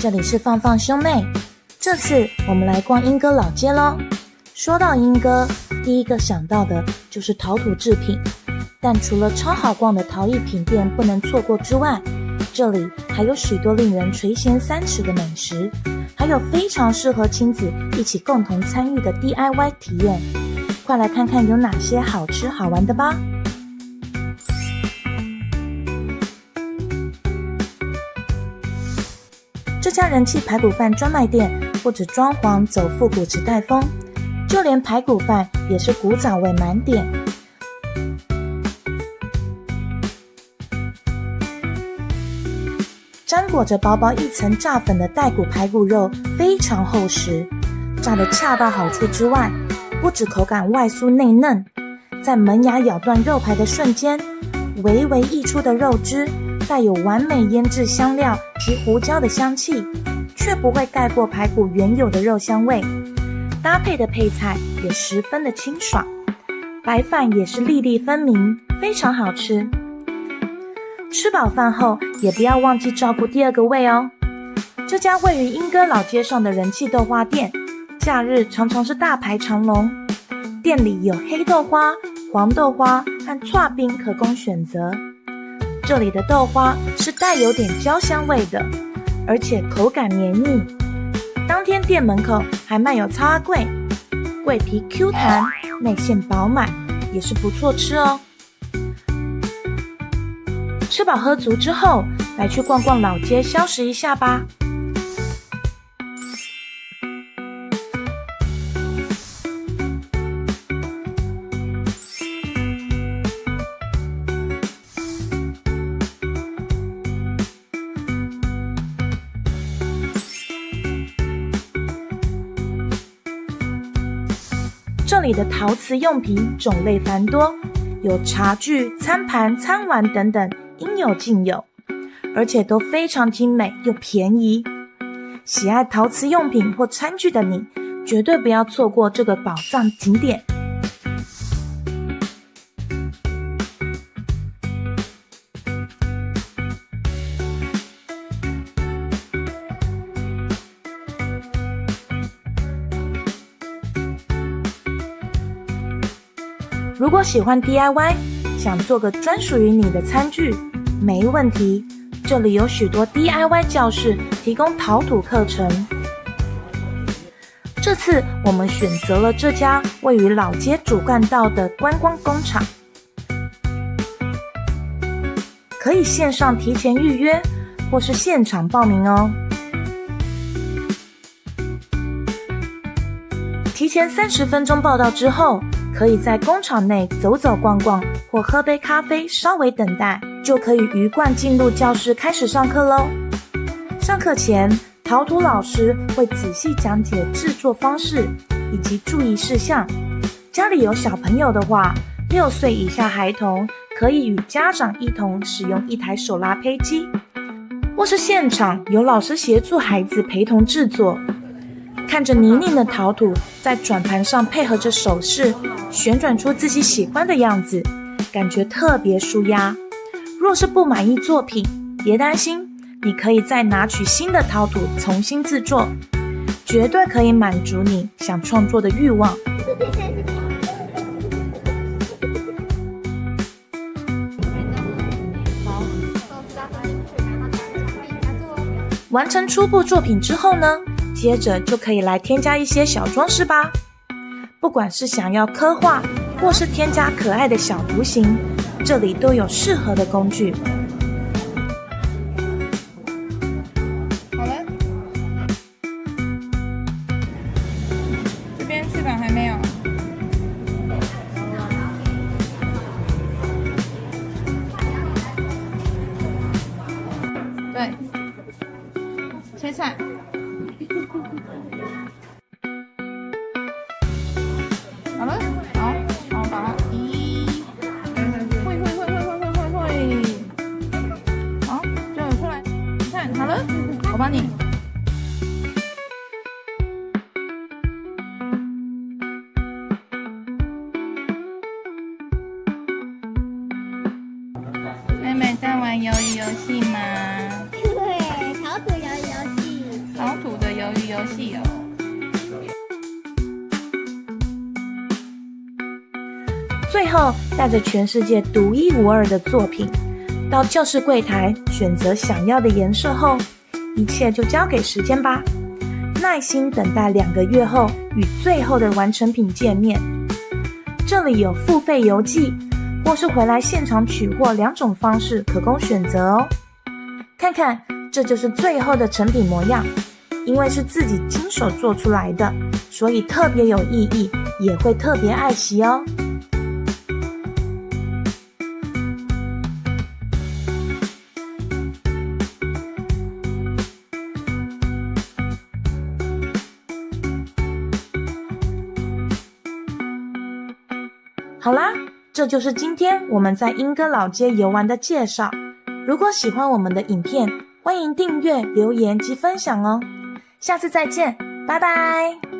这里是放放兄妹。这次我们来逛莺歌老街咯。说到莺歌，第一个想到的就是陶土制品，但除了超好逛的陶艺品店不能错过之外，这里还有许多令人垂涎三尺的美食，还有非常适合亲子一起共同参与的 DIY 体验。快来看看有哪些好吃好玩的吧。这家人气排骨饭专卖店不止装潢走复古时代风，就连排骨饭也是古早味满点。沾裹着薄薄一层炸粉的带骨排骨肉非常厚实，炸得恰到好处之外，不止口感外酥内嫩，在门牙咬断肉排的瞬间，微微溢出的肉汁带有完美腌制香料及胡椒的香气，却不会盖过排骨原有的肉香味。搭配的配菜也十分的清爽，白饭也是粒粒分明，非常好吃。吃饱饭后也不要忘记照顾第二个胃哦。这家位于莺歌老街上的人气豆花店，假日常常是大排长龙。店里有黑豆花、黄豆花和剉冰可供选择。这里的豆花是带有点焦香味的，而且口感绵密。当天店门口还卖有草仔粿，桂皮 Q 弹，内馅饱满，也是不错吃哦。吃饱喝足之后，来去逛逛老街消食一下吧。这里的陶瓷用品种类繁多，有茶具、餐盘、餐碗等等，应有尽有，而且都非常精美又便宜。喜爱陶瓷用品或餐具的你，绝对不要错过这个宝藏景点。如果喜欢 DIY， 想做个专属于你的餐具，没问题，这里有许多 DIY 教室提供陶土课程。这次我们选择了这家位于老街主干道的观光工厂，可以线上提前预约或是现场报名哦。提前30分钟报到之后，可以在工厂内走走逛逛，或喝杯咖啡稍微等待，就可以鱼贯进入教室开始上课咯。上课前，陶土老师会仔细讲解制作方式以及注意事项。家里有小朋友的话，6岁以下孩童可以与家长一同使用一台手拉胚机，或是现场有老师协助孩子陪同制作。看着泥泞的陶土在转盘上配合着手势旋转出自己喜欢的样子，感觉特别舒压。若是不满意作品，别担心，你可以再拿取新的陶土重新制作，绝对可以满足你想创作的欲望。完成初步作品之后呢，接着就可以来添加一些小装饰吧。不管是想要刻画或是添加可爱的小图形，这里都有适合的工具。好了，这边翅膀还没有。对，切菜。好了，好，把它会，好，就有出来。你看，好了，我帮你。妹妹在玩鱿鱼游戏吗？对，陶土鱿鱼游戏。游戏哦。最后，带着全世界独一无二的作品，到教室柜台选择想要的颜色后，一切就交给时间吧。耐心等待2个月后与最后的完成品见面。这里有付费邮寄或是回来现场取货2种方式可供选择哦。看看，这就是最后的成品模样。因为是自己亲手做出来的，所以特别有意义，也会特别爱惜哦。好啦，这就是今天我们在莺歌老街游玩的介绍。如果喜欢我们的影片，欢迎订阅、留言及分享哦。下次再见，拜拜。